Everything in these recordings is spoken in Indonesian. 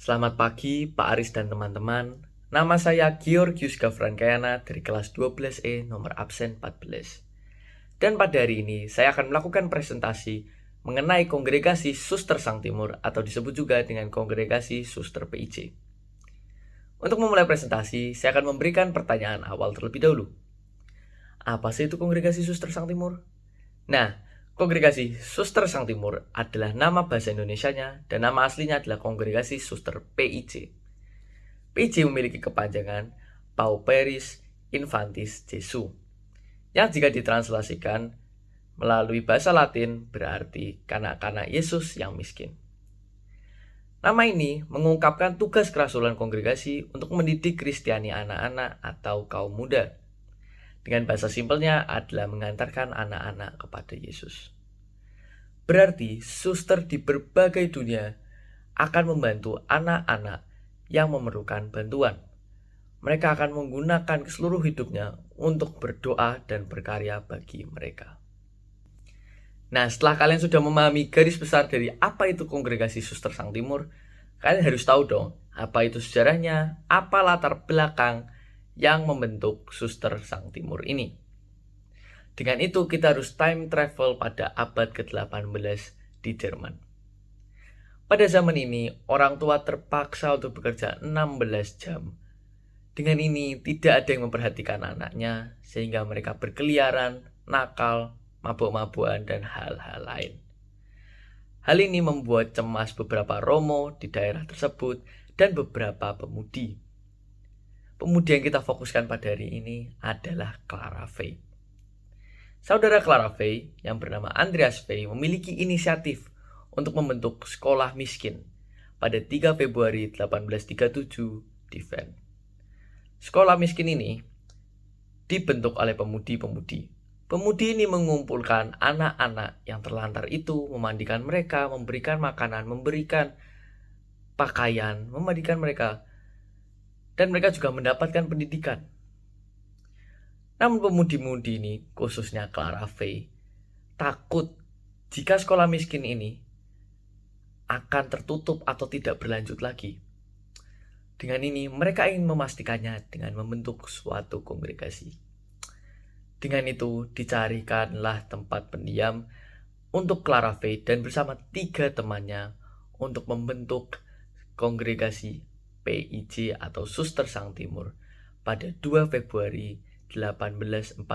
Selamat pagi Pak Aris dan teman-teman. Nama saya Georgius Gafrankayana dari kelas 12E nomor absen 14. Dan pada hari ini saya akan melakukan presentasi mengenai kongregasi Suster Sang Timur atau disebut juga dengan kongregasi Suster PIJ. Untuk memulai presentasi, saya akan memberikan pertanyaan awal terlebih dahulu. Apa sih itu kongregasi Suster Sang Timur? Nah, kongregasi Suster Sang Timur adalah nama bahasa Indonesianya dan nama aslinya adalah kongregasi Suster PIJ. PIJ memiliki kepanjangan Pauperis Infantis Jesu, yang jika ditranslasikan melalui bahasa Latin berarti kanak-kanak Yesus yang miskin. Nama ini mengungkapkan tugas kerasulan kongregasi untuk mendidik Kristiani anak-anak atau kaum muda. Dengan bahasa simpelnya adalah mengantarkan anak-anak kepada Yesus. Berarti suster di berbagai dunia akan membantu anak-anak yang memerlukan bantuan. Mereka akan menggunakan seluruh hidupnya untuk berdoa dan berkarya bagi mereka. Nah, setelah kalian sudah memahami garis besar dari apa itu kongregasi Suster Sang Timur, kalian harus tahu dong, apa itu sejarahnya, apa latar belakang yang membentuk Suster Sang Timur ini. Dengan itu kita harus time travel pada abad ke-18 di Jerman. Pada zaman ini, orang tua terpaksa untuk bekerja 16 jam. Dengan ini, tidak ada yang memperhatikan anaknya, sehingga mereka berkeliaran, nakal, mabuk-mabukan, dan hal-hal lain. Hal ini membuat cemas beberapa romo di daerah tersebut dan beberapa pemudi. Pemudi yang kita fokuskan pada hari ini adalah Clara Fey. Saudara Clara Fey yang bernama Andreas Fey memiliki inisiatif untuk membentuk sekolah miskin pada 3 Februari 1837 di Van. Sekolah miskin ini dibentuk oleh pemudi-pemudi. Pemudi ini mengumpulkan anak-anak yang terlantar itu, memandikan mereka, memberikan makanan, memberikan pakaian, memandikan mereka, dan mereka juga mendapatkan pendidikan. Namun pemudi-pemudi ini, khususnya Clara Fey, takut jika sekolah miskin ini akan tertutup atau tidak berlanjut lagi. Dengan ini, mereka ingin memastikannya dengan membentuk suatu kongregasi. Dengan itu, dicarikanlah tempat pendiam untuk Clara Fey dan bersama 3 temannya untuk membentuk kongregasi PIJ atau Suster Sang Timur pada 2 Februari 1844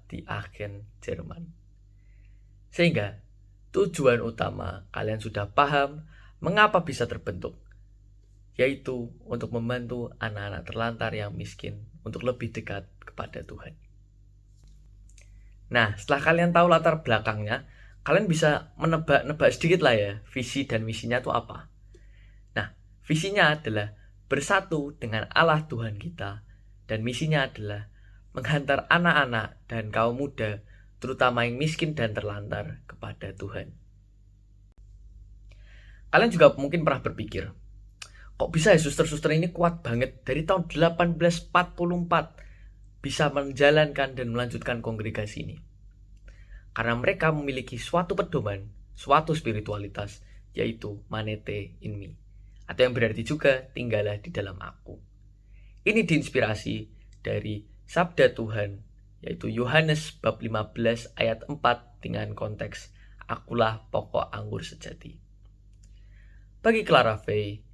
di Aachen, Jerman. Sehingga tujuan utama kalian sudah paham mengapa bisa terbentuk, yaitu untuk membantu anak-anak terlantar yang miskin untuk lebih dekat kepada Tuhan. Nah, setelah kalian tahu latar belakangnya, kalian bisa menebak-nebak sedikit lah ya, visi dan misinya itu apa. Nah, visinya adalah bersatu dengan Allah Tuhan kita, dan misinya adalah menghantar anak-anak dan kaum muda, terutama yang miskin dan terlantar, kepada Tuhan. Kalian juga mungkin pernah berpikir, kok bisa ya suster-suster ini kuat banget dari tahun 1844 bisa menjalankan dan melanjutkan kongregasi ini? Karena mereka memiliki suatu pedoman, suatu spiritualitas, yaitu manete in me, atau yang berarti juga tinggallah di dalam aku. Ini diinspirasi dari sabda Tuhan, yaitu Yohanes bab 15 ayat 4 dengan konteks akulah pokok anggur sejati. Bagi Clara Fey,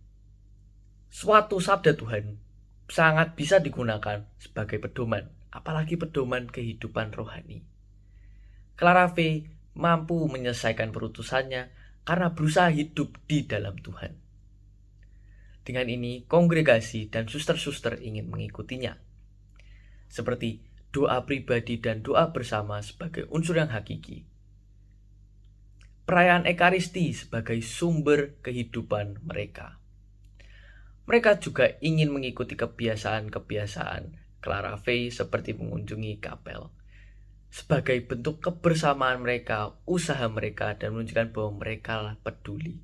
suatu sabda Tuhan sangat bisa digunakan sebagai pedoman, apalagi pedoman kehidupan rohani. Clara Fey mampu menyelesaikan perutusannya karena berusaha hidup di dalam Tuhan. Dengan ini, kongregasi dan suster-suster ingin mengikutinya. Seperti doa pribadi dan doa bersama sebagai unsur yang hakiki. Perayaan Ekaristi sebagai sumber kehidupan mereka. Mereka juga ingin mengikuti kebiasaan-kebiasaan Clara Fey seperti mengunjungi kapel. Sebagai bentuk kebersamaan mereka, usaha mereka, dan menunjukkan bahwa mereka peduli.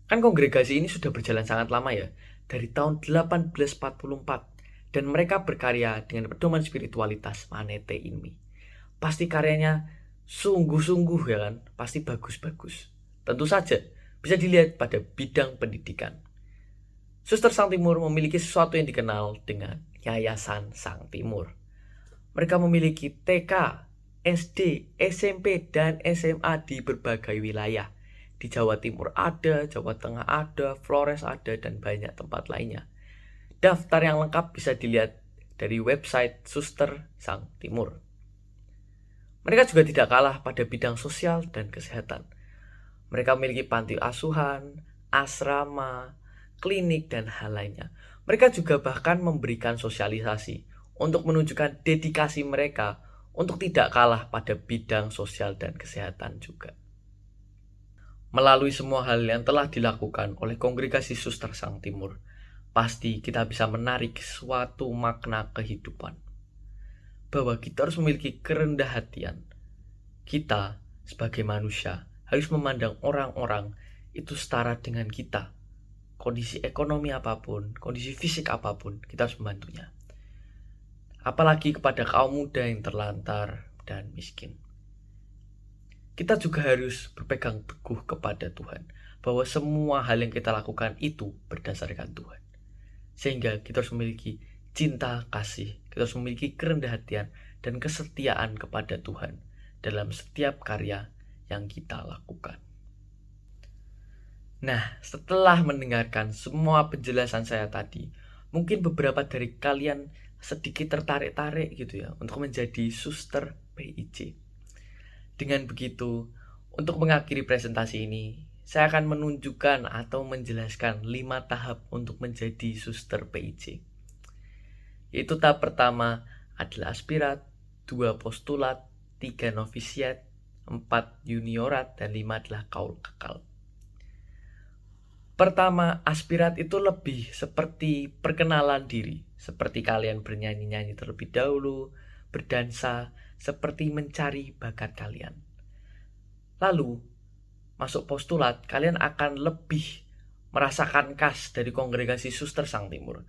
Kan kongregasi ini sudah berjalan sangat lama ya, dari tahun 1844, dan mereka berkarya dengan pedoman spiritualitas manete in me. Pasti karyanya sungguh-sungguh ya kan, pasti bagus-bagus. Tentu saja bisa dilihat pada bidang pendidikan. Suster Sang Timur memiliki sesuatu yang dikenal dengan Yayasan Sang Timur. Mereka memiliki TK, SD, SMP, dan SMA di berbagai wilayah. Di Jawa Timur ada, Jawa Tengah ada, Flores ada, dan banyak tempat lainnya. Daftar yang lengkap bisa dilihat dari website Suster Sang Timur. Mereka juga tidak kalah pada bidang sosial dan kesehatan. Mereka memiliki panti asuhan, asrama, klinik, dan hal lainnya. Mereka juga bahkan memberikan sosialisasi untuk menunjukkan dedikasi mereka untuk tidak kalah pada bidang sosial dan kesehatan juga. Melalui semua hal yang telah dilakukan oleh kongregasi Suster Sang Timur, pasti kita bisa menarik suatu makna kehidupan. Bahwa kita harus memiliki kerendah hatian. Kita sebagai manusia harus memandang orang-orang itu setara dengan kita. Kondisi ekonomi apapun, kondisi fisik apapun, kita harus membantunya. Apalagi kepada kaum muda yang terlantar dan miskin. Kita juga harus berpegang teguh kepada Tuhan, bahwa semua hal yang kita lakukan itu berdasarkan Tuhan. Sehingga kita harus memiliki cinta kasih, kita harus memiliki kerendah hatian dan kesetiaan kepada Tuhan dalam setiap karya yang kita lakukan. Nah, setelah mendengarkan semua penjelasan saya tadi, mungkin beberapa dari kalian sedikit tertarik-tarik gitu ya untuk menjadi suster PIJ. Dengan begitu, untuk mengakhiri presentasi ini, saya akan menunjukkan atau menjelaskan 5 tahap untuk menjadi suster PIJ. Yaitu tahap pertama adalah aspirat, 2 postulat, 3 novisiat, 4 juniorat, dan 5 adalah kaul kekal. Pertama, aspirat itu lebih seperti perkenalan diri, seperti kalian bernyanyi-nyanyi terlebih dahulu, berdansa, seperti mencari bakat kalian. Lalu, masuk postulat, kalian akan lebih merasakan khas dari kongregasi Suster Sang Timur.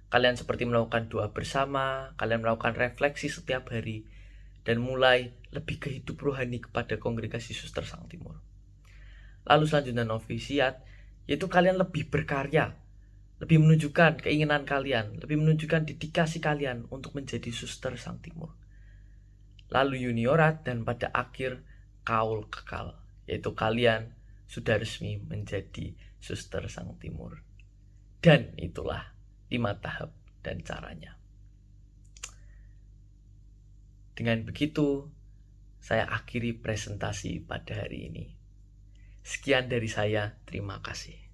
Kalian seperti melakukan doa bersama, kalian melakukan refleksi setiap hari, dan mulai lebih ke hidup rohani kepada kongregasi Suster Sang Timur. Lalu selanjutnya novisiat, yaitu kalian lebih berkarya, lebih menunjukkan keinginan kalian, lebih menunjukkan dedikasi kalian untuk menjadi suster Sang Timur. Lalu juniorat, dan pada akhir kaul kekal, yaitu kalian sudah resmi menjadi suster Sang Timur. Dan itulah 5 tahap dan caranya. Dengan begitu, saya akhiri presentasi pada hari ini. Sekian dari saya, terima kasih.